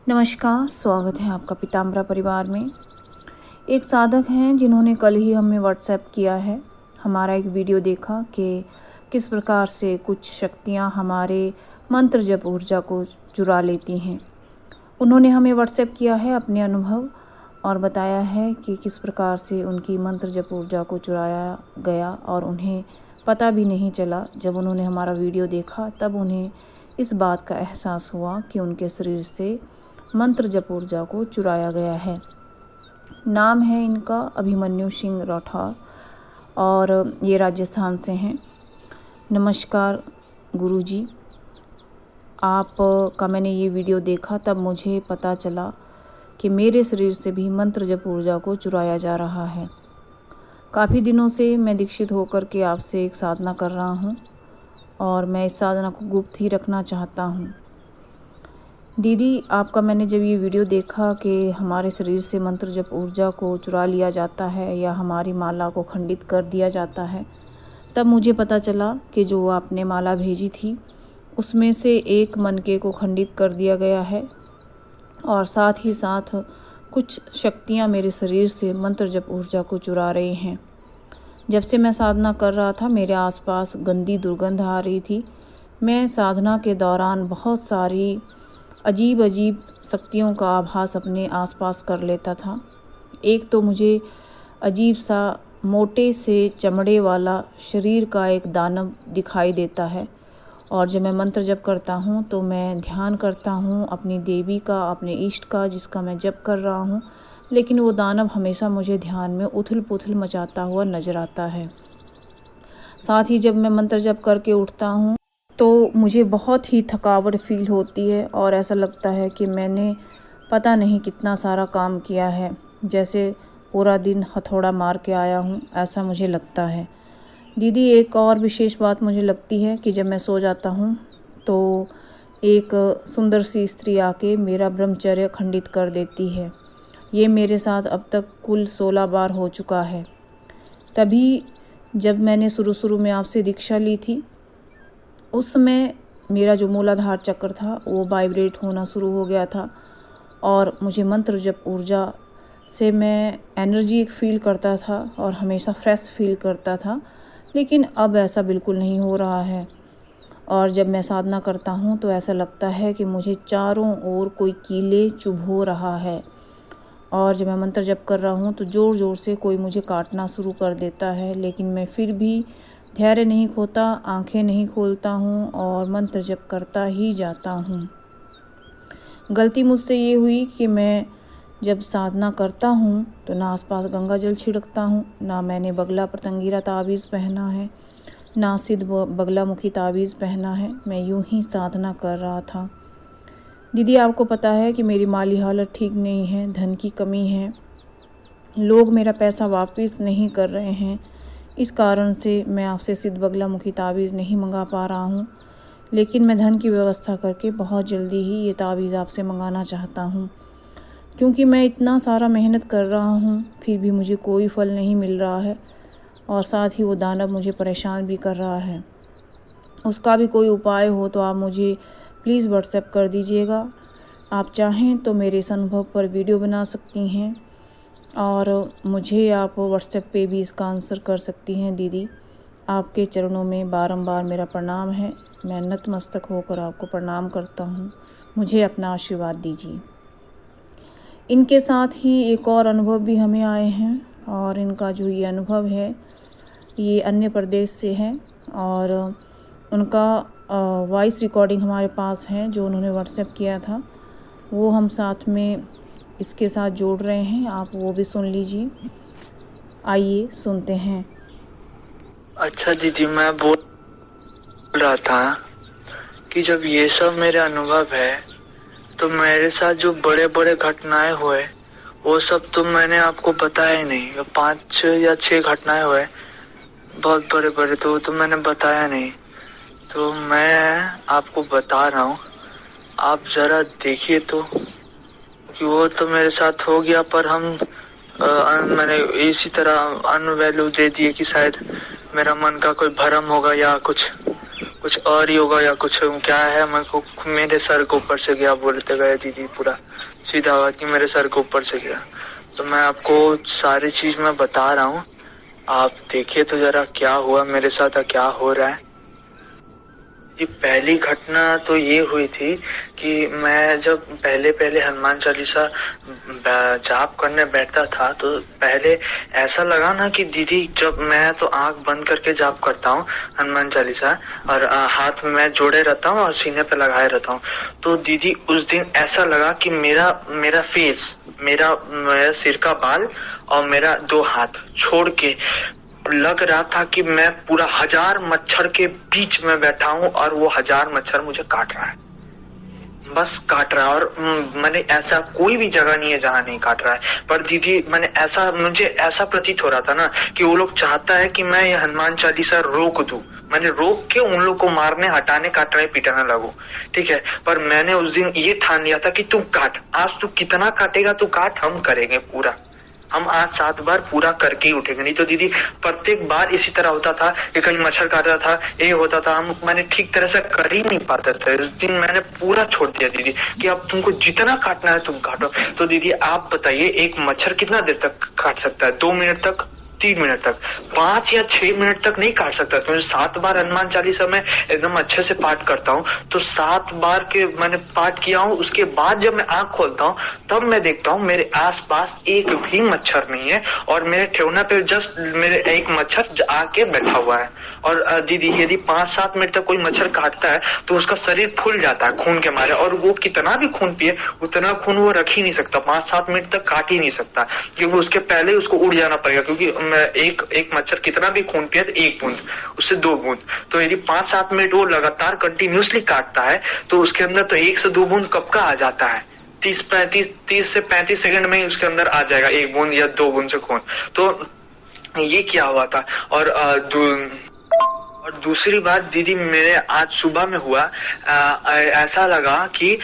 नमस्कार, स्वागत है आपका पीताम्बरा परिवार में। एक साधक हैं जिन्होंने कल ही हमें व्हाट्सएप किया है। हमारा एक वीडियो देखा कि किस प्रकार से कुछ शक्तियां हमारे मंत्र जप ऊर्जा को चुरा लेती हैं। उन्होंने हमें व्हाट्सएप किया है अपने अनुभव और बताया है कि किस प्रकार से उनकी मंत्र जप ऊर्जा को चुराया गया और उन्हें पता भी नहीं चला। जब उन्होंने हमारा वीडियो देखा तब उन्हें इस बात का एहसास हुआ कि उनके शरीर से मंत्र जप ऊर्जा को चुराया गया है। नाम है इनका अभिमन्यु सिंह राठौर और ये राजस्थान से हैं। नमस्कार गुरुजी, आपका मैंने ये वीडियो देखा तब मुझे पता चला कि मेरे शरीर से भी मंत्र जप ऊर्जा को चुराया जा रहा है। काफ़ी दिनों से मैं दीक्षित होकर के आपसे एक साधना कर रहा हूँ और मैं इस साधना को गुप्त ही रखना चाहता हूँ। दीदी, आपका मैंने जब ये वीडियो देखा कि हमारे शरीर से मंत्र जप ऊर्जा को चुरा लिया जाता है या हमारी माला को खंडित कर दिया जाता है, तब मुझे पता चला कि जो आपने माला भेजी थी उसमें से एक मनके को खंडित कर दिया गया है और साथ ही साथ कुछ शक्तियाँ मेरे शरीर से मंत्र जप ऊर्जा को चुरा रही हैं। जब से मैं साधना कर रहा था मेरे आसपास गंदी दुर्गंध आ रही थी। मैं साधना के दौरान बहुत सारी अजीब अजीब शक्तियों का आभास अपने आसपास कर लेता था। एक तो मुझे अजीब सा मोटे से चमड़े वाला शरीर का एक दानव दिखाई देता है और जब मैं मंत्र जप करता हूँ तो मैं ध्यान करता हूँ अपनी देवी का, अपने इष्ट का जिसका मैं जप कर रहा हूँ, लेकिन वो दानव हमेशा मुझे ध्यान में उथल पुथल मचाता हुआ नज़र आता है। साथ ही जब मैं मंत्र जप करके उठता हूँ तो मुझे बहुत ही थकावट फील होती है और ऐसा लगता है कि मैंने पता नहीं कितना सारा काम किया है, जैसे पूरा दिन हथौड़ा मार के आया हूँ, ऐसा मुझे लगता है। दीदी, एक और विशेष बात मुझे लगती है कि जब मैं सो जाता हूँ तो एक सुंदर सी स्त्री आके मेरा ब्रह्मचर्य खंडित कर देती है। ये मेरे साथ अब तक कुल 16 बार हो चुका है। तभी जब मैंने शुरू में आपसे दीक्षा ली थी उस समय मेरा जो मूलाधार चक्र था वो वाइब्रेट होना शुरू हो गया था और मुझे मंत्र जप ऊर्जा से मैं एनर्जी फील करता था और हमेशा फ्रेश फील करता था, लेकिन अब ऐसा बिल्कुल नहीं हो रहा है। और जब मैं साधना करता हूँ तो ऐसा लगता है कि मुझे चारों ओर कोई कीले चुभो रहा है और जब मैं मंत्र जप कर रहा हूँ तो ज़ोर ज़ोर से कोई मुझे काटना शुरू कर देता है, लेकिन मैं फिर भी धैर्य नहीं खोता, आंखें नहीं खोलता हूँ और मंत्र जप करता ही जाता हूँ। गलती मुझसे ये हुई कि मैं जब साधना करता हूँ तो ना आसपास गंगा जल छिड़कता हूँ, ना मैंने बगला प्रतंगीरा ताबीज़ पहना है, ना सिद्ध बगला मुखी ताबीज़ पहना है। मैं यूं ही साधना कर रहा था। दीदी, आपको पता है कि मेरी माली हालत ठीक नहीं है, धन की कमी है, लोग मेरा पैसा वापस नहीं कर रहे हैं। इस कारण से मैं आपसे सिद्ध बगला मुखी ताबीज़ नहीं मंगा पा रहा हूँ, लेकिन मैं धन की व्यवस्था करके बहुत जल्दी ही ये ताबीज़ आपसे मंगाना चाहता हूँ, क्योंकि मैं इतना सारा मेहनत कर रहा हूँ फिर भी मुझे कोई फल नहीं मिल रहा है और साथ ही वो दानव मुझे परेशान भी कर रहा है। उसका भी कोई उपाय हो तो आप मुझे प्लीज़ व्हाट्सएप कर दीजिएगा। आप चाहें तो मेरे इस अनुभव पर वीडियो बना सकती हैं और मुझे आप व्हाट्सएप पे भी इसका आंसर कर सकती हैं। दीदी, आपके चरणों में बारंबार मेरा प्रणाम है। मैं नतमस्तक होकर आपको प्रणाम करता हूँ। मुझे अपना आशीर्वाद दीजिए। इनके साथ ही एक और अनुभव भी हमें आए हैं और इनका जो ये अनुभव है ये अन्य प्रदेश से है और उनका वॉइस रिकॉर्डिंग हमारे पास है जो उन्होंने व्हाट्सएप किया था, वो हम साथ में इसके साथ जोड़ रहे हैं। आप वो भी सुन लीजिए। आइए सुनते हैं। अच्छा दीदी, मैं बोल रहा था कि जब ये सब मेरे अनुभव है तो मेरे साथ जो बड़े बड़े घटनाएं हुए वो सब तो मैंने आपको बताया ही नहीं। 5 या 6 घटनाएं हुए बहुत बड़े बड़े, तो वो तो मैंने बताया नहीं। तो मैं आपको बता रहा हूँ, आप जरा देखिए तो, कि वो तो मेरे साथ हो गया पर मैंने इसी तरह अनवैल्यू दे दिए कि शायद मेरा मन का कोई भ्रम होगा या कुछ, कुछ और ही होगा या कुछ क्या है, मेरे को मेरे सर के ऊपर से गया बोलते गए दीदी, पूरा सीधा हुआ कि मेरे सर के ऊपर से गया। तो मैं आपको सारी चीज मैं बता रहा हूँ, आप देखिए तो जरा क्या हुआ मेरे साथ, क्या हो रहा है। जी पहली घटना तो ये हुई थी कि मैं जब पहले हनुमान चालीसा जाप करने बैठता था तो पहले ऐसा लगा ना कि दीदी, जब मैं तो आंख बंद करके जाप करता हूँ हनुमान चालीसा और हाथ में मैं जोड़े रहता हूँ और सीने पे लगाए रहता हूँ, तो दीदी उस दिन ऐसा लगा कि मेरा फेस, मेरा सिर का बाल और मेरा 2 हाथ छोड़ के लग रहा था कि मैं पूरा 1000 मच्छर के बीच में बैठा हूँ और वो 1000 मच्छर मुझे काट रहा है, बस काट रहा है। और मैंने ऐसा कोई भी जगह नहीं है जहाँ नहीं काट रहा है, पर दीदी मुझे ऐसा प्रतीत हो रहा था ना कि वो लोग चाहता है कि मैं ये हनुमान चालीसा रोक दूं, मैंने रोक के उन लोग को मारने, हटाने, काटने, पीटने लगूं, ठीक है। पर मैंने उस दिन ये ठान लिया था कि तू काट, आज तू कितना काटेगा तू काट, हम करेंगे पूरा, हम आज 7 बार पूरा करके ही उठेंगे। नहीं तो दीदी प्रत्येक बार इसी तरह होता था कि कहीं मच्छर काट रहा था, ये होता था, मैंने ठीक तरह से कर ही नहीं पाते थे। उस दिन मैंने पूरा छोड़ दिया दीदी कि अब तुमको जितना काटना है तुम काटो। तो दीदी आप बताइए, एक मच्छर कितना देर तक काट सकता है? 2 मिनट तक, 3 मिनट तक, 5 या 6 मिनट तक नहीं काट सकता। तो 7 बार हनुमान चालीसा में एकदम अच्छे से पाठ करता हूँ, तो 7 बार के मैंने पाठ किया हूँ। उसके बाद जब मैं आंख खोलता हूँ तब मैं देखता हूँ मेरे आसपास एक भी मच्छर नहीं है और मेरे ठेवना पे जस्ट मेरे एक मच्छर आके बैठा हुआ है। और दीदी यदि 5-7 मिनट तक कोई मच्छर काटता है तो उसका शरीर फूल जाता है खून के मारे, और वो कितना भी खून पिए उतना खून वो रख ही नहीं सकता, 5-7 मिनट तक काट ही नहीं सकता, क्योंकि उसके पहले उसको उड़ जाना पड़ेगा। क्योंकि एक मच्छर कितना भी खून पिए तो 1 बूंद, उससे 2 बूंद, तो यदि 5-7 मिनट वो लगातार कंटिन्यूसली काटता है तो उसके अंदर तो 1 से 2 बूंद कब का आ जाता है, 30 से 35 सेकंड में ही उसके अंदर आ जाएगा 1 बूंद या 2 बूंद से खून। तो ये क्या हुआ था। और दूसरी बात दीदी मेरे आज सुबह में हुआ, ऐसा लगा कि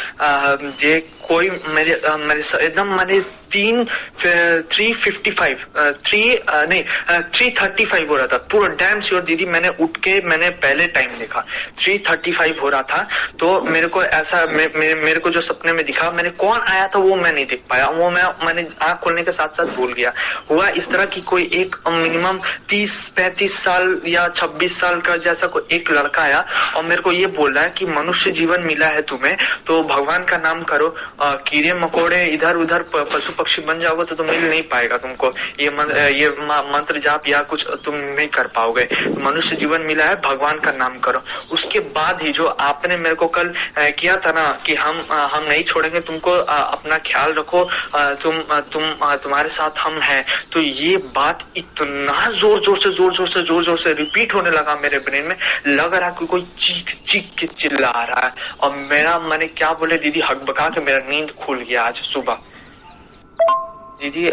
ये कोई मेरे एकदम मैंने 3:35 हो रहा था, पूरा डैम श्योर दीदी। मैंने उठ के मैंने पहले टाइम देखा 3:35 हो रहा था, तो मेरे को ऐसा मेरे को जो सपने में दिखा, मैंने कौन आया था वो मैं नहीं देख पाया, वो मैंने आंख खोलने के साथ साथ भूल गया। हुआ इस तरह की कोई एक मिनिमम 30-35 साल या 26 साल का जैसा कोई एक लड़का आया और मेरे को ये बोल रहा है कि मनुष्य जीवन मिला है तुम्हें तो भगवान का नाम करो, कीड़े मकोड़े इधर उधर पशु पक्षी बन जाओगे तो मिल नहीं पाएगा तुमको, ये मंत्र जाप या कुछ तुम नहीं कर पाओगे, मनुष्य जीवन मिला है भगवान का नाम करो। उसके बाद ही जो आपने मेरे को कल किया था ना कि हम नहीं छोड़ेंगे तुमको, अपना ख्याल रखो, तुम्हारे साथ हम हैं, तो ये बात इतना जोर जोर से रिपीट होने लगा मेरे ब्रेन में, लग रहा कि कोई चीख के चिल्ला रहा है। और मैंने क्या बोले दीदी, हकबका के मेरा नींद खुल गया आज सुबह। दीदी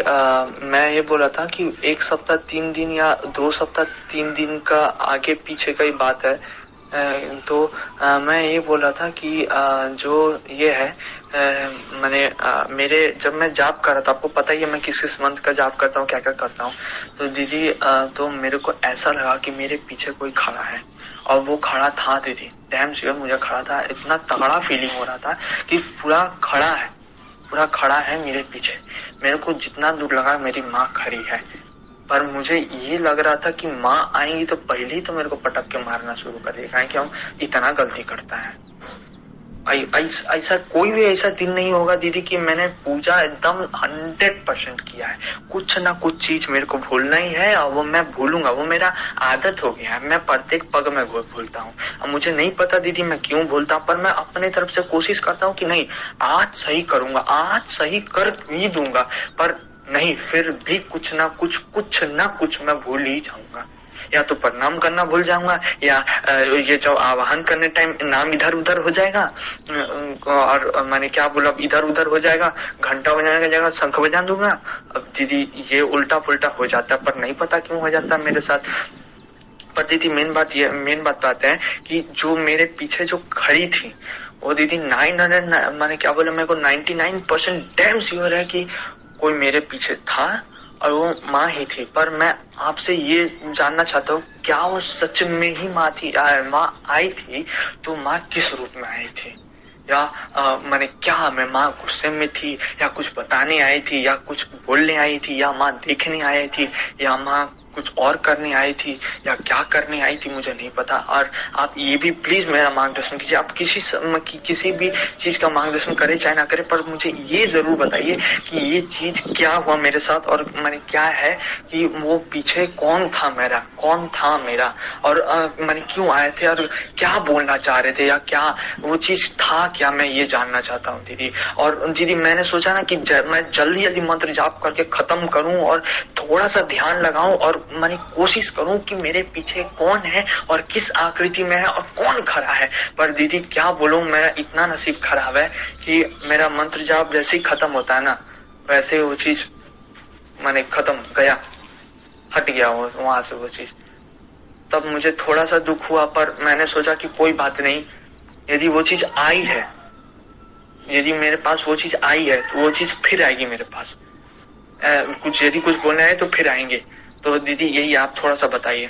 मैं ये बोला था कि 1 सप्ताह 3 दिन या 2 सप्ताह 3 दिन का आगे पीछे का ही बात है। तो मैं ये बोला था कि जो ये है मेरे जब मैं जाप कर रहा था, आपको पता ही है मैं किस मंत्र का जाप करता हूँ, क्या क्या करता हूँ, तो दीदी तो मेरे को ऐसा लगा कि मेरे पीछे कोई खड़ा है, और वो खड़ा था दीदी, डैम श्योर मुझे खड़ा था, इतना तगड़ा फीलिंग हो रहा था कि पूरा खड़ा है मेरे पीछे। मेरे को जितना दूर लगा मेरी माँ खड़ी है, पर मुझे ये लग रहा था कि माँ आएंगी तो पहले ही तो मेरे को पटक के मारना शुरू कर देगा, कि हम इतना गलती करता है। ऐसा कोई भी ऐसा दिन नहीं होगा दीदी कि मैंने पूजा एकदम 100% किया है, कुछ ना कुछ चीज मेरे को भूलना ही है, और वो मैं भूलूंगा, वो मेरा आदत हो गया है, मैं प्रत्येक पग में भूलता हूँ। अब मुझे नहीं पता दीदी मैं क्यों भूलता हूँ, पर मैं अपने तरफ से कोशिश करता हूँ कि नहीं आज सही करूंगा, आज सही कर ही दूंगा, पर नहीं, फिर भी कुछ ना कुछ मैं भूल ही जाऊंगा, या तो प्रणाम करना भूल जाऊंगा, या ये जो आवाहन करने टाइम नाम इधर उधर हो जाएगा, और मैंने क्या बोला इधर उधर हो जाएगा, घंटा बजाने की जगह शंख बजा दूंगा। अब दीदी ये उल्टा पुल्टा हो जाता है, पर नहीं पता क्यों हो जाता है मेरे साथ। पर दीदी मेन बात है कि जो मेरे पीछे जो खड़ी थी वो दीदी 900 मैंने क्या बोला, मेरे को 99% डैम श्योर है कि कोई मेरे पीछे था और वो माँ ही थी। पर मैं आपसे ये जानना चाहता हूँ, क्या वो सच में ही माँ थी? माँ आई थी तो माँ किस रूप में आई थी? या मैंने क्या मैं माँ गुस्से में थी, या कुछ बताने आई थी, या कुछ बोलने आई थी, या माँ देखने आई थी, या माँ कुछ और करने आई थी, या क्या करने आई थी, मुझे नहीं पता। और आप ये भी प्लीज मेरा मार्गदर्शन कीजिए। आप किसी भी चीज का मार्गदर्शन करे चाहे ना करे, पर मुझे ये जरूर बताइए कि ये चीज क्या हुआ मेरे साथ, और मैंने क्या है कि वो पीछे कौन था मेरा, और मैंने क्यों आए थे, और क्या बोलना चाह रहे थे, या क्या वो चीज था, क्या मैं ये जानना चाहता हूँ दीदी। और दीदी मैंने सोचा ना कि मैं जल्दी मंत्र जाप करके खत्म करूं और थोड़ा सा ध्यान लगाऊं, और मैंने कोशिश करूं कि मेरे पीछे कौन है और किस आकृति में है और कौन खड़ा है। पर दीदी क्या बोलूं, मेरा इतना नसीब खराब है कि मेरा मंत्र जाप जैसे ही खत्म होता है ना, वैसे वो चीज मैंने खत्म गया, हट गया वहां से वो चीज। तब मुझे थोड़ा सा दुख हुआ, पर मैंने सोचा कि कोई बात नहीं, यदि वो चीज आई है, यदि मेरे पास वो चीज आई है तो वो चीज फिर आएगी मेरे पास। यदि कुछ बोलना है तो फिर आएंगे। तो दीदी यही आप थोड़ा सा बताइए।